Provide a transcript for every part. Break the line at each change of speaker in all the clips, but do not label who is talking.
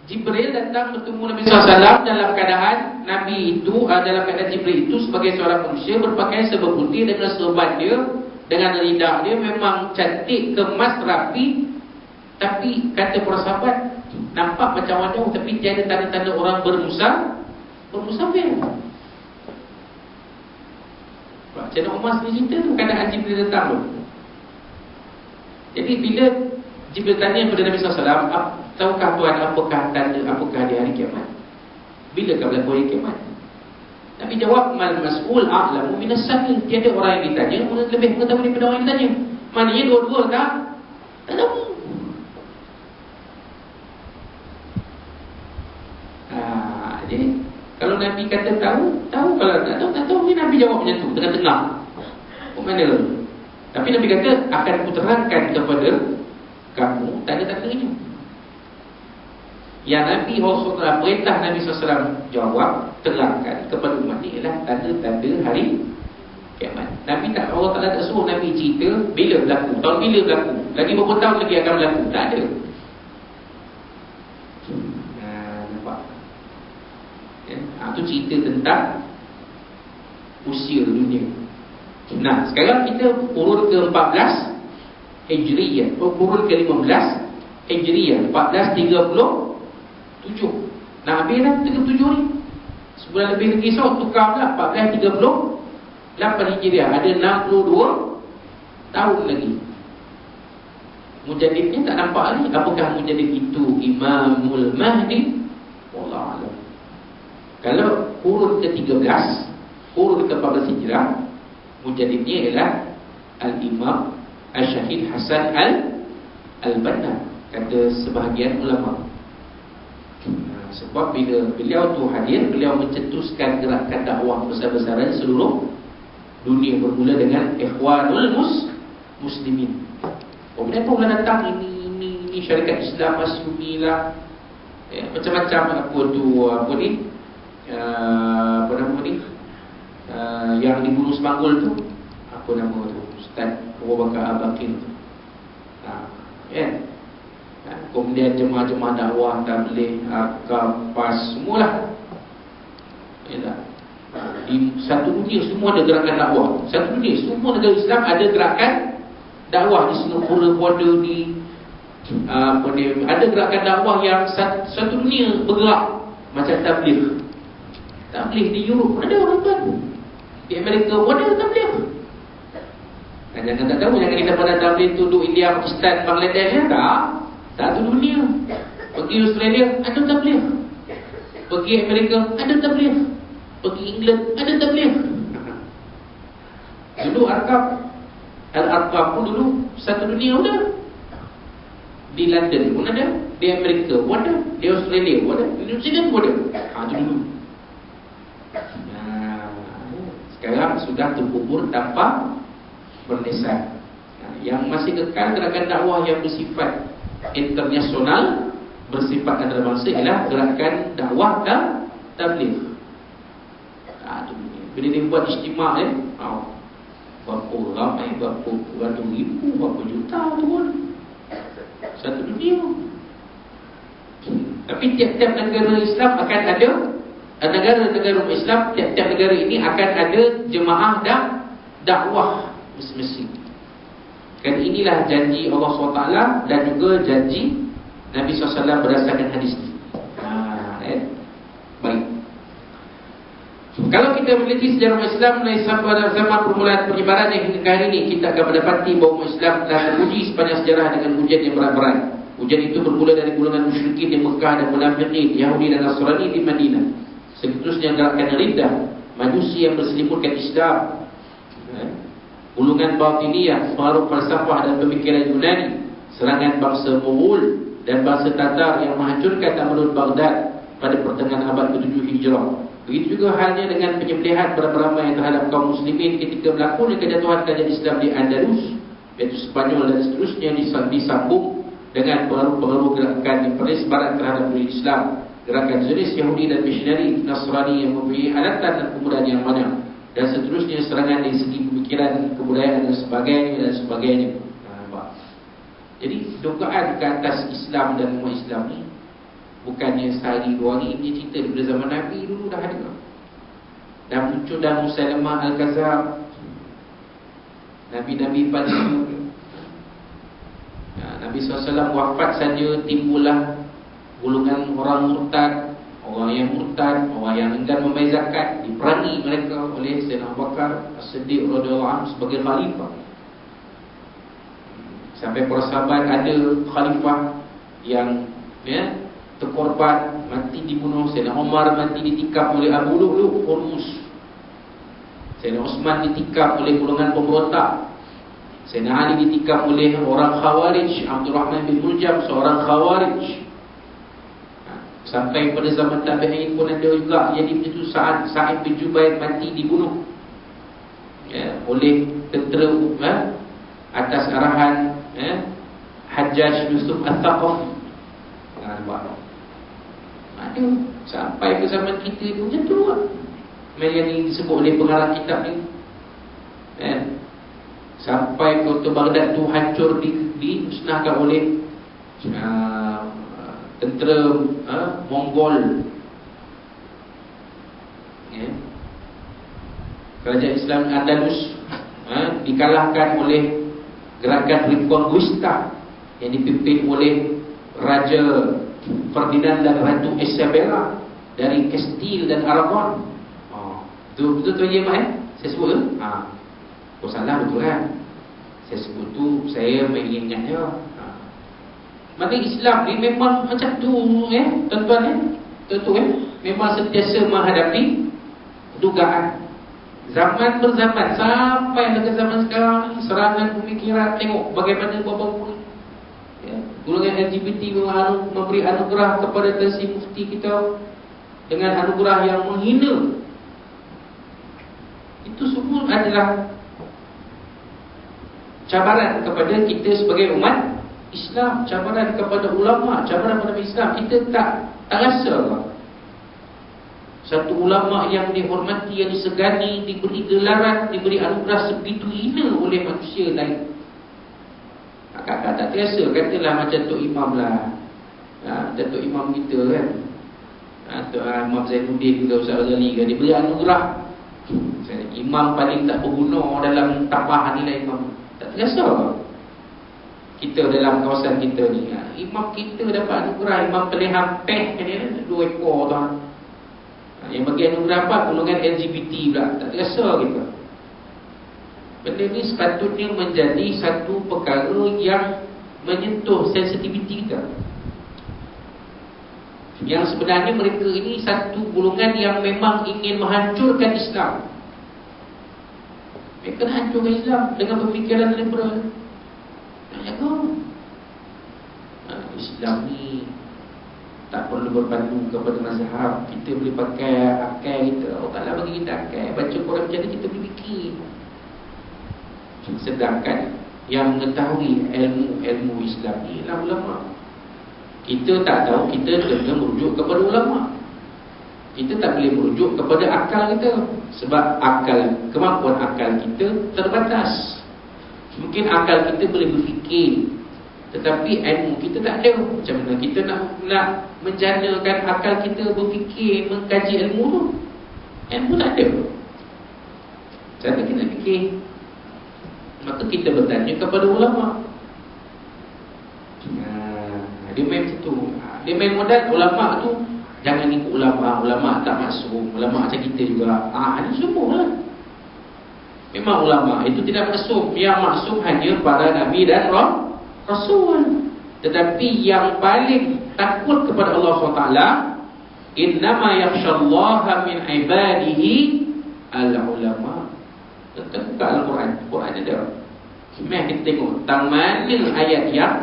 Jibril datang bertemu Nabi SAW dalam keadaan Nabi itu, dalam keadaan Jibril itu sebagai seorang manusia berpakaian serba putih dengan serban dia, dengan lidah dia memang cantik, kemas, rapi. Tapi kata para sahabat, nampak macam mana tapi tiada tanda-tanda orang bermusafir. Cina Umar sendiri cerita tu keadaan Jibril datang tu. Jadi bila Jibril tanya kepada Nabi SAW, tahukah Tuhan apakah tanda, apakah di hari kiamat? Bila kau berlaku hari kiamat? Nabi jawab, mal mas'ul a'lamu minas sa'il. Tiada orang yang ditanya lebih mengetahui daripada orang yang ditanya. Maknanya dua-dua tak tahu. Jadi kalau Nabi kata tahu, kalau tak tahu ni Nabi jawab macam tu, tengah-tengah. Mana? Tapi Nabi kata akan kuterangkan kepada kamu tanda-tandanya. Yang Nabi Rasulullah perintah Nabi SAW jawab, terangkan kepada umat ni ialah tanda-tanda hari kiamat. Nabi tak, Allah Ta'ala tak suruh Nabi cerita bila berlaku, tahun bila berlaku, lagi berapa tahun lagi akan berlaku. Tak ada. Nampak? Itu cerita tentang usia dunia. Nah, sekarang kita kurun ke 14 Hijriyah, kurun ke 15 Hijriyah, 1437. Nah, habis dah 37 ni. Sebulan lebih lagi tukar pula 1438 Hijriyah. Ada 62 tahun lagi. Mujaddidnya tak nampak lagi. Apakah mujaddid itu Imamul Mahdi? Wallahu a'lam. Kalau kurun ke-13, kurun ke-14 Hijrah, mujaddidnya ialah Al-Imam Al-Syahid Hasan Al-Banna, kata sebahagian ulama. Sebab bila beliau tu hadir, beliau mencetuskan gerakan dakwah besar-besaran seluruh dunia, bermula dengan Ikhwanul Muslimin. Kemudian pun datang ini syarikat Islam Masyumi lah, macam-macam apa ni yang di Gunung Semanggul tu, apa nama tu, Ustaz Abu Bakar Al-Baqir. Kemudian jemaah-jemaah dakwah, tabligh, akam, pas, semualah. Di satu dunia semua ada gerakan dakwah. Satu dunia semua negara Islam ada gerakan dakwah. Di Singapura pun ada, ada gerakan dakwah yang satu dunia bergerak. Macam tabligh. Tabligh di Europe pun ada orang tuan. Di Amerika pun ada tabligh. Dan jangan tak tahu, jangan kita pada tabligh tu duduk India, Pakistan, Bangladesh ya, tak. Satu dunia. Pergi Australia ada tabligh. Pergi Amerika ada tabligh. Pergi England ada tabligh. Dulu Al-Arqam pun dulu satu dunia pun ada. Di London pun ada, di Amerika pun ada, di Australia pun ada, di New Zealand pun ada. Itu dulu. Sekarang sudah terkubur tanpa bernisan. Yang masih kekal gerakan dakwah yang bersifat internasional, bersifat antarabangsa ialah gerakan dakwah dan tabligh. Bila dia buat istimewa berapa ramai, berapa ratus ribu, berapa juta tu pun satu dunia. Tapi tiap-tiap negara Islam akan ada, negara-negara Islam, tiap-tiap negara ini akan ada jemaah dan dakwah masing-masing. Dan inilah janji Allah SWT dan juga janji Nabi SAW berdasarkan hadis ini. Baik. Kalau kita meneliti sejarah Islam mulai sampai zaman permulaan penyebaran yang hingga hari ini, kita akan mendapati bahawa Islam telah teruji sepanjang sejarah dengan ujian yang berat-berat. Ujian itu bermula dari golongan musyrikin di Mekah dan munafiqin, Yahudi dan Nasrani di Madinah. Seterusnya gerakan riddah, majusi yang berselimutkan Islam, ulungan batiniyah, pengaruh falsafah dan pemikiran Yunani, serangan bangsa Mughul dan bangsa Tatar yang menghancurkan tamadun Baghdad pada pertengahan abad ke-7 Hijrah. Begitu juga halnya dengan penyembelihan beramai-ramai terhadap kaum muslimin ketika berlakunya kejatuhan kerajaan Islam di Andalus, iaitu Spanyol dan seterusnya, disambung dengan pengaruh-pengaruh gerakan di Paris Barat terhadap dunia Islam, gerakan Zionis Yahudi dan misionari Nasrani yang mempunyai alatan dan kebudayaan yang banyak, dan seterusnya serangan dari segi pemikiran, kebudayaan dan sebagainya. Jadi dugaan ke atas Islam dan umat Islam ni Bukannya sehari dua hari. Dia cerita daripada zaman Nabi dulu dah ada. Dah muncul dah Musailamah Al-Kazab, Nabi-Nabi palsu. Nabi SAW wafat saja, timbullah golongan orang murtad, orang yang murtad, orang yang enggan membayar zakat, diperangi mereka oleh Sayyidina Abu Bakar As-Siddiq radhiyallahu anhu sebagai khalifah. Sampai para sahabat ada khalifah yang terkorban, mati dibunuh. Sayyidina Umar mati ditikam oleh Abu Lu'lu' Hurmus. Sayyidina Osman ditikam oleh golongan pemberontak. Sayyidina Ali ditikam oleh orang Khawarij. Abdul Rahman bin Muljam seorang Khawarij. Sampai pada zaman tabi'in pun ada juga jadi macam tu. Sa'id bin Jubair mati dibunuh oleh tentera atas arahan Hajjaj Yusuf Al-Thaqafi. Ada sampai ke zaman kita tu macam tu lah. Yang ni disebut oleh pengarang kitab ni, sampai kota Baghdad tu hancur, dimusnahkan oleh tentera Mongol. Kerajaan Islam Andalus dikalahkan oleh gerakan Reconquista yang dipimpin oleh Raja Ferdinand dan Ratu Isabella dari Castile dan Aragon. Betul Tuan Ye Mat? Saya sebut tu? Oh salah betul kan? Saya sebut tu, saya mengingat je. Maka Islam ni memang macam tu tuan-tuan memang sentiasa menghadapi dugaan. Zaman berzaman sampai ke zaman sekarang ni, serangan pemikiran. Tengok bagaimana baru-baru ni golongan LGBT memberi anugerah kepada Tan Sri Mufti kita dengan anugerah yang menghina. Itu semua adalah cabaran kepada kita sebagai umat Islam, cabaran kepada ulama, cabaran kepada Islam. Kita tak rasa satu ulama yang dihormati, yang disegani, diberi gelaran, diberi anugerah sebegitu hina oleh manusia lain. Kakak tak terasa. Katalah macam Tok Imam lah, Datuk Imam kita kan, Tok Imam Zainuddin ke Ustaz Ghazali kan, diberi anugerah imam paling tak berguna dalam tapah nilai imam. Tak terasa kita dalam kawasan kita ni, imam kita dapat anugerah imam paling hampir kan, 2 ekor tuan. Yang bagi anugerah apa? Golongan LGBT pula. Tak terasa kita. Benda ni sepatutnya menjadi satu perkara yang menyentuh sensitiviti kita. Yang sebenarnya mereka ini satu golongan yang memang ingin menghancurkan Islam. Mereka nak hancurkan Islam dengan pemikiran liberal. Tak jaga. Islam ni tak perlu berpandu kepada mazhab. Kita boleh pakai akal kita. Allah Ta'ala bagi kita akal. Baca Quran macam ni kita boleh fikir. Sedangkan yang mengetahui ilmu Islam ni ialah ulama. Kita tak tahu, kita kena merujuk kepada ulama. Kita tak boleh merujuk kepada akal kita. Sebab kemampuan akal kita terbatas. Mungkin akal kita boleh berfikir, tetapi ilmu kita tak ada. Macam mana kita nak menjanakan akal kita berfikir, mengkaji ilmu tu? Ilmu tak ada. Cara kita fikir, maka kita bertanya kepada ulama. Dia main macam tu. Dia main modal ulama tu. Jangan ikut ulama. Ulama tak maksum. Ulama macam kita juga. Ini semua lah. Memang ulama itu tidak maksum. Yang maksum hanya para Nabi dan Rasul. Tetapi yang paling takut kepada Allah SWT, innama yakhshallaha min ibadihi al-ulama. Tentu buka Al-Quran. Quran ada. Mari kita tengok tentang mana ayat yang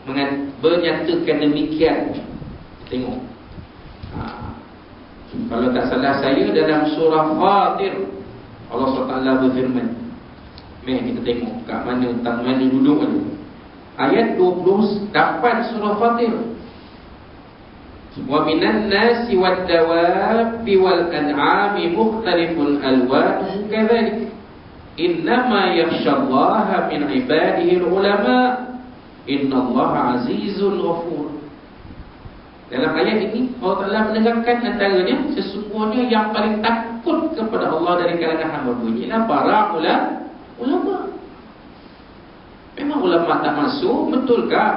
menyatakan demikian. Tengok. Kalau tak salah saya dalam surah Fatir, Allah SWT berfirman. Mari kita tengok kat mana, tentang mana duduk ni. Ayat 28 surah Fatir. Wa minan nasi wad dawabi wal an'ami mukhtalifun alwanuhu kadzalik. Innama yakhshallaha min ibadihi ulama. Innallaha azizun ghafur. Dalam ayat ini Allah Ta'ala menegaskan antaranya sesungguhnya yang paling takut kepada Allah dari kalangan hamba-Nya ialah para ulama. Memang ulama tak masuk, betulkah